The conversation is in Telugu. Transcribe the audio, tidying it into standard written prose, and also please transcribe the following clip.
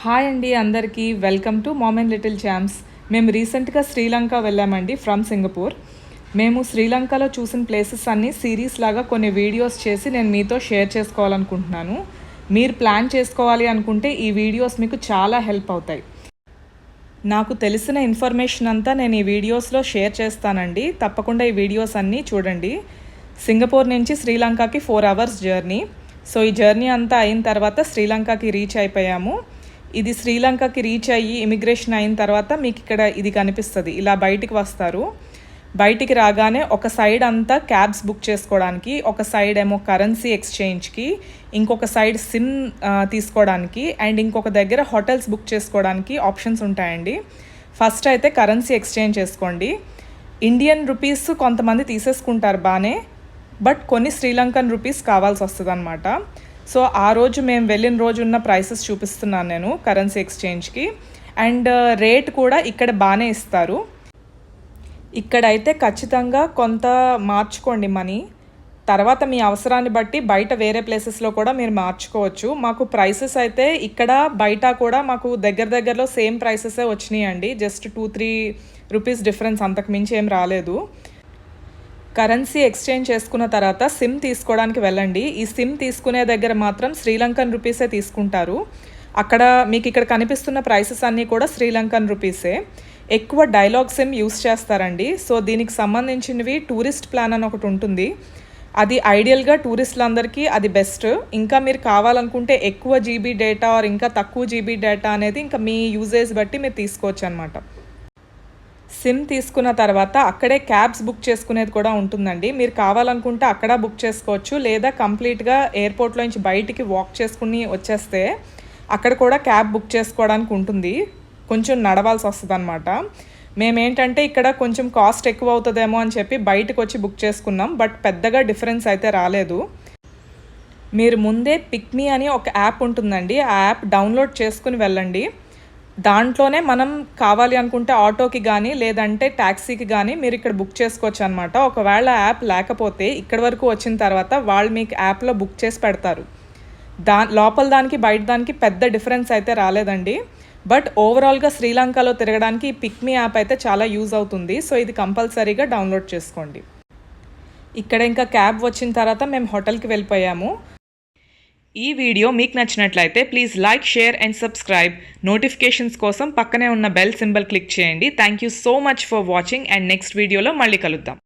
హాయ్ అండి అందరికీ welcome to mom and little champs. మేము రీసెంట్గా శ్రీలంక వెళ్ళామండి ఫ్రమ్ సింగపూర్. మేము శ్రీలంకలో చూసిన ప్లేసెస్ అన్నీ సిరీస్ లాగా కొన్ని వీడియోస్ చేసి నేను మీతో షేర్ చేసుకోవాలనుకుంటున్నాను. మీరు ప్లాన్ చేసుకోవాలి అనుకుంటే ఈ వీడియోస్ మీకు చాలా హెల్ప్ అవుతాయి. నాకు తెలిసిన ఇన్ఫర్మేషన్ అంతా నేను ఈ వీడియోస్లో షేర్ చేస్తానండి. తప్పకుండా ఈ వీడియోస్ అన్నీ చూడండి. సింగపూర్ నుంచి శ్రీలంకకి 4 hours జర్నీ. సో ఈ జర్నీ అంతా అయిన తర్వాత శ్రీలంకకి రీచ్ అయిపోయాము. ఇది శ్రీలంకకి రీచ్ అయ్యి ఇమిగ్రేషన్ అయిన తర్వాత మీకు ఇక్కడ ఇది కనిపిస్తుంది. ఇలా బయటికి వస్తారు. బయటికి రాగానే ఒక సైడ్ అంతా క్యాబ్స్ బుక్ చేసుకోవడానికి, ఒక సైడ్ ఏమో కరెన్సీ ఎక్స్చేంజ్కి, ఇంకొక సైడ్ సిమ్ తీసుకోవడానికి అండ్ ఇంకొక దగ్గర హోటల్స్ బుక్ చేసుకోవడానికి ఆప్షన్స్ ఉంటాయండి. ఫస్ట్ అయితే కరెన్సీ ఎక్స్చేంజ్ చేసుకోండి. ఇండియన్ రూపీస్ కొంతమంది తీసేసుకుంటారు బాగానే, బట్ కొన్ని శ్రీలంకన్ రూపీస్ కావాల్సి వస్తుంది అనమాట. సో ఆ రోజు మేము వెళ్ళిన రోజు ఉన్న ప్రైసెస్ చూపిస్తున్నాను నేను కరెన్సీ ఎక్స్చేంజ్కి. అండ్ రేట్ కూడా ఇక్కడ బాగానే ఇస్తారు. ఇక్కడైతే ఖచ్చితంగా కొంత మార్చుకోండి మనీ. తర్వాత మీ అవసరాన్ని బట్టి బయట వేరే ప్లేసెస్లో కూడా మీరు మార్చుకోవచ్చు. మాకు ప్రైసెస్ అయితే ఇక్కడ బయట కూడా మాకు దగ్గరలో సేమ్ ప్రైసెసే వచ్చినాయండి. జస్ట్ 2-3 రూపీస్ డిఫరెన్స్, అంతకు మించి ఏం రాలేదు. కరెన్సీ ఎక్స్చేంజ్ చేసుకున్న తర్వాత సిమ్ తీసుకోవడానికి వెళ్ళండి. ఈ సిమ్ తీసుకునే దగ్గర మాత్రం శ్రీలంకన్ రూపీసే తీసుకుంటారు. అక్కడ మీకు ఇక్కడ కనిపిస్తున్న ప్రైసెస్ అన్నీ కూడా శ్రీలంకన్ రూపీసే. ఎక్కువ డైలాగ్ సిమ్ యూస్ చేస్తారండి. సో దీనికి సంబంధించినవి టూరిస్ట్ ప్లాన్ అని ఒకటి ఉంటుంది. అది ఐడియల్గా టూరిస్టులందరికీ అది బెస్ట్. ఇంకా మీరు కావాలనుకుంటే ఎక్కువ జీబీ డేటా ఆర్ ఇంకా తక్కువ జీబీ డేటా అనేది ఇంకా మీ యూజేజ్ బట్టి మీరు తీసుకోవచ్చు అనమాట. సిమ్ తీసుకున్న తర్వాత అక్కడే క్యాబ్స్ బుక్ చేసుకునేది కూడా ఉంటుందండి. మీరు కావాలనుకుంటే అక్కడ బుక్ చేసుకోవచ్చు, లేదా కంప్లీట్గా ఎయిర్పోర్ట్లో నుంచి బయటికి వాక్ చేసుకుని వచ్చేస్తే అక్కడ కూడా క్యాబ్ బుక్ చేసుకోవడానికి ఉంటుంది. కొంచెం నడవాల్సి వస్తుంది అనమాట. మేమేంటంటే ఇక్కడ కొంచెం కాస్ట్ ఎక్కువ అవుతుందేమో అని చెప్పి బయటకు వచ్చి బుక్ చేసుకున్నాం, బట్ పెద్దగా డిఫరెన్స్ అయితే రాలేదు. మీరు ముందే పిక్మీ అని ఒక యాప్ ఉంటుందండి, ఆ యాప్ డౌన్లోడ్ చేసుకుని వెళ్ళండి. దాంట్లోనే మనం కావాలి అనుకుంటే ఆటోకి కానీ లేదంటే ట్యాక్సీకి కానీ మీరు ఇక్కడ బుక్ చేసుకోవచ్చు అనమాట. ఒకవేళ యాప్ లేకపోతే ఇక్కడ వరకు వచ్చిన తర్వాత వాళ్ళు మీకు యాప్లో బుక్ చేసి పెడతారు. లోపల దానికి బయట దానికి పెద్ద డిఫరెన్స్ అయితే రాలేదండి. బట్ ఓవరాల్గా శ్రీలంకలో తిరగడానికి ఈ పిక్మీ యాప్ అయితే చాలా యూజ్ అవుతుంది. సో ఇది కంపల్సరీగా డౌన్లోడ్ చేసుకోండి. ఇక్కడ ఇంకా క్యాబ్ వచ్చిన తర్వాత మేము హోటల్కి వెళ్ళిపోయాము. ఈ వీడియో మీకు నచ్చినట్లయితే please like, share and subscribe. Notifications కోసం పక్కనే ఉన్న బెల్ సింబల్ క్లిక్ చేయండి. Thank you so much for watching and next వీడియోలో మళ్ళీ కలుద్దాం.